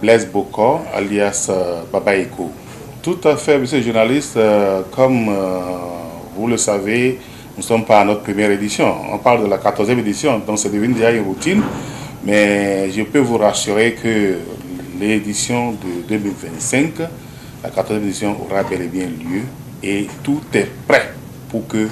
Blaise Boko, alias Baba Eko. Tout à fait, monsieur le journaliste, comme vous le savez, nous ne sommes pas à notre première édition. On parle de la 14e édition, donc c'est devenu déjà une routine. Mais je peux vous rassurer que l'édition de 2025, la 14e édition, aura bel et bien lieu. Et tout est prêt pour que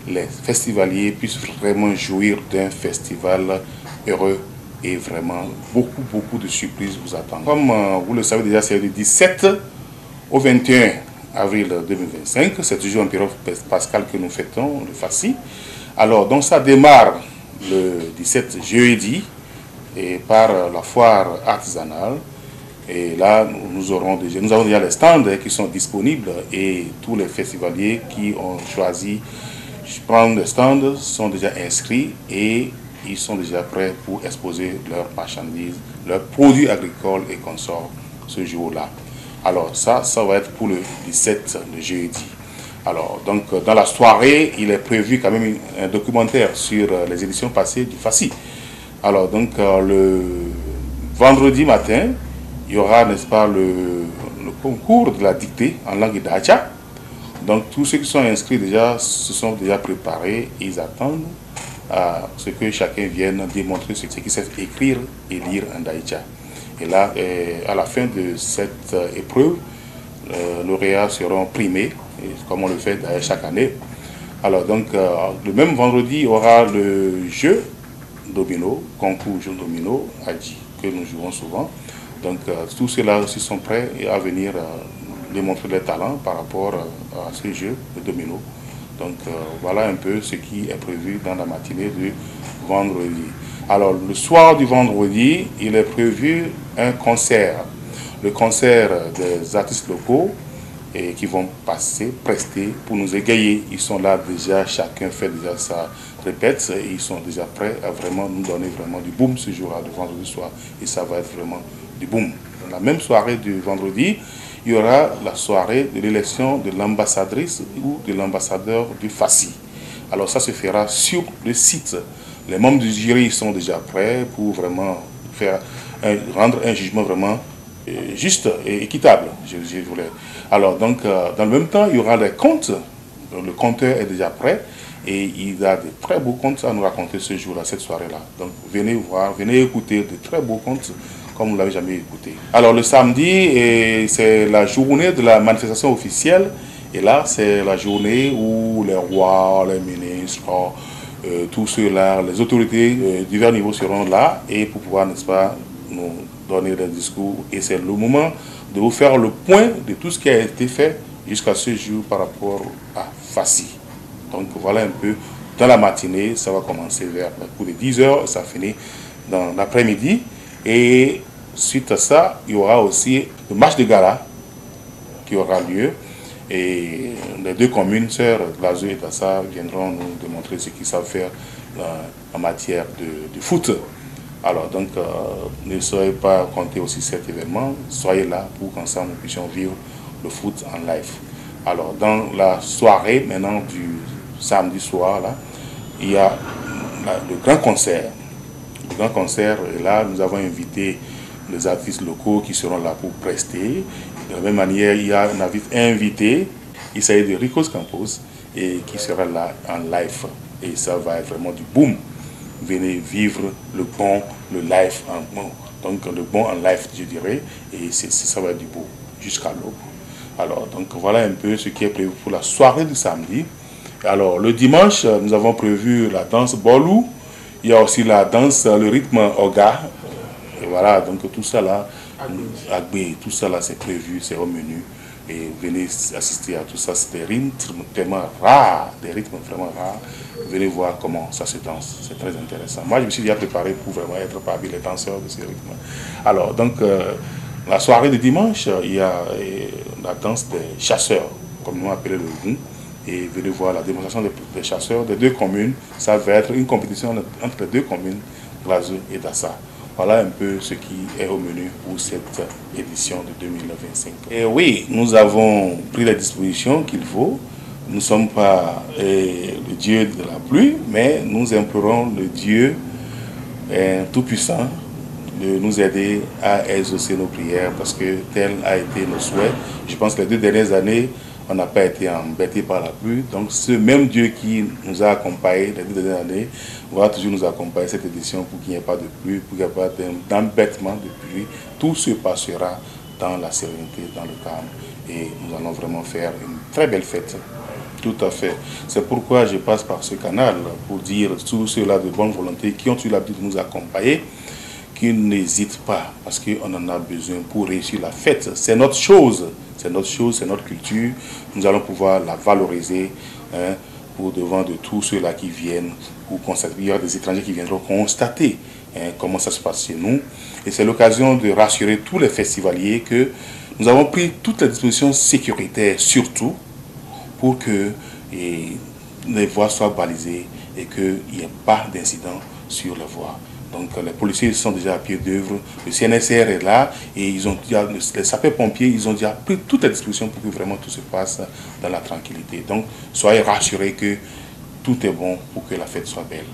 les festivaliers puissent vraiment jouir d'un festival heureux. Et vraiment, beaucoup de surprises vous attendent. Comme vous le savez déjà, c'est du 17 au 21 avril 2025. C'est toujours un période pascal que nous fêtons, le FACI. Alors, donc ça démarre le 17 jeudi et par la foire artisanale. Et là, nous avons déjà les stands qui sont disponibles et tous les festivaliers qui ont choisi de prendre les stands sont déjà inscrits et ils sont déjà prêts pour exposer leurs marchandises, leurs produits agricoles et consorts ce jour-là. Alors ça va être pour le 17, le jeudi. Alors donc dans la soirée, il est prévu quand même un documentaire sur les éditions passées du FACI. Alors donc le vendredi matin, il y aura, n'est-ce pas, le concours de la dictée en langue d'Acha. Donc tous ceux qui sont inscrits déjà se sont déjà préparés, ils attendent à ce que chacun vienne démontrer ce qu'il sait écrire et lire en daïcha. Et là, à la fin de cette épreuve, les lauréats seront primés, comme on le fait d'ailleurs chaque année. Alors donc, le même vendredi, il y aura le jeu domino, concours jeu domino, Adji, que nous jouons souvent. Donc tous ceux-là aussi sont prêts à venir démontrer leurs talents par rapport à ce jeu de domino. Donc voilà un peu ce qui est prévu dans la matinée du vendredi. Alors le soir du vendredi, il est prévu un concert. Le concert des artistes locaux et qui vont prester pour nous égayer. Ils sont là déjà, chacun fait déjà sa répète et ils sont déjà prêts à vraiment nous donner vraiment du boom ce jour-là, le vendredi soir. Et ça va être vraiment du boom. Dans la même soirée du vendredi, il y aura la soirée de l'élection de l'ambassadrice ou de l'ambassadeur du FACI. Alors ça se fera sur le site. Les membres du jury sont déjà prêts pour vraiment rendre un jugement vraiment juste et équitable. Je voulais. Alors donc dans le même temps, il y aura les contes. Le conteur est déjà prêt et il a de très beaux contes à nous raconter ce jour-là, cette soirée-là. Donc venez voir, venez écouter de très beaux contes comme vous ne l'avez jamais écouté. Alors le samedi, c'est la journée de la manifestation officielle. Et là, c'est la journée où les rois, les ministres, tous ceux-là, les autorités divers niveaux seront là et pour pouvoir, n'est-ce pas, nous donner des discours. Et c'est le moment de vous faire le point de tout ce qui a été fait jusqu'à ce jour par rapport à FACI. Donc voilà un peu, dans la matinée, ça va commencer vers le coup de 10 h et ça finit dans l'après-midi. Et suite à ça, il y aura aussi le match de gala qui aura lieu. Et les deux communes, sœurs, Glazeux et Dassa, viendront nous démontrer ce qu'ils savent faire en matière de foot. Alors donc, ne soyez pas compter aussi cet événement, soyez là pour qu'ensemble nous puissions vivre le foot en live. Alors dans la soirée, maintenant du samedi soir, là, il y a le grand concert. Le grand concert, et là nous avons invité les artistes locaux qui seront là pour prester. De la même manière, il y a un invité, il s'agit de Ricos Campos, et qui sera là en live. Et ça va être vraiment du boom. Venez vivre le bon, le live en bon. Donc le bon en live, je dirais, et ça va être du beau jusqu'à l'aube. Alors, donc voilà un peu ce qui est prévu pour la soirée du samedi. Alors, le dimanche, nous avons prévu la danse Bolou. Il y a aussi la danse, le rythme Oga. Et voilà, donc tout ça là, Agbe, tout ça là, c'est prévu, c'est au menu. Et venez assister à tout ça. C'est des rythmes tellement rares, des rythmes vraiment rares. Venez voir comment ça se danse. C'est très intéressant. Moi, je me suis déjà préparé pour vraiment être parmi les danseurs de ces rythmes. Alors, donc, la soirée de dimanche, il y a la danse des chasseurs, comme nous appelons le Goun. Et venez voir la démonstration des chasseurs des deux communes. Ça va être une compétition entre les deux communes, Glazeux et Dassa. Voilà un peu ce qui est au menu pour cette édition de 2025. Et oui, nous avons pris les dispositions qu'il faut. Nous ne sommes pas le Dieu de la pluie, mais nous implorons le Dieu tout-puissant de nous aider à exaucer nos prières parce que tel a été nos souhaits. Je pense que les 2 dernières années, on n'a pas été embêtés par la pluie. Donc ce même Dieu qui nous a accompagnés les 2 dernières années va toujours nous accompagner cette édition pour qu'il n'y ait pas de pluie, pour qu'il n'y ait pas d'embêtement de pluie. Tout se passera dans la sérénité, dans le calme. Et nous allons vraiment faire une très belle fête. Tout à fait. C'est pourquoi je passe par ce canal pour dire à tous ceux-là de bonne volonté qui ont eu l'habitude de nous accompagner, qu'ils n'hésitent pas parce qu'on en a besoin pour réussir la fête. C'est notre chose, c'est notre chose, c'est notre culture. Nous allons pouvoir la valoriser pour devant de tous ceux-là qui viennent pour constater. Il y aura des étrangers qui viendront constater comment ça se passe chez nous. Et c'est l'occasion de rassurer tous les festivaliers que nous avons pris toutes les dispositions sécuritaires, surtout pour que les voies soient balisées et qu'il n'y ait pas d'incident sur les voies. Donc les policiers sont déjà à pied d'œuvre, le CNSR est là et les sapeurs-pompiers, ils ont déjà pris toutes les dispositions pour que vraiment tout se passe dans la tranquillité. Donc soyez rassurés que tout est bon pour que la fête soit belle.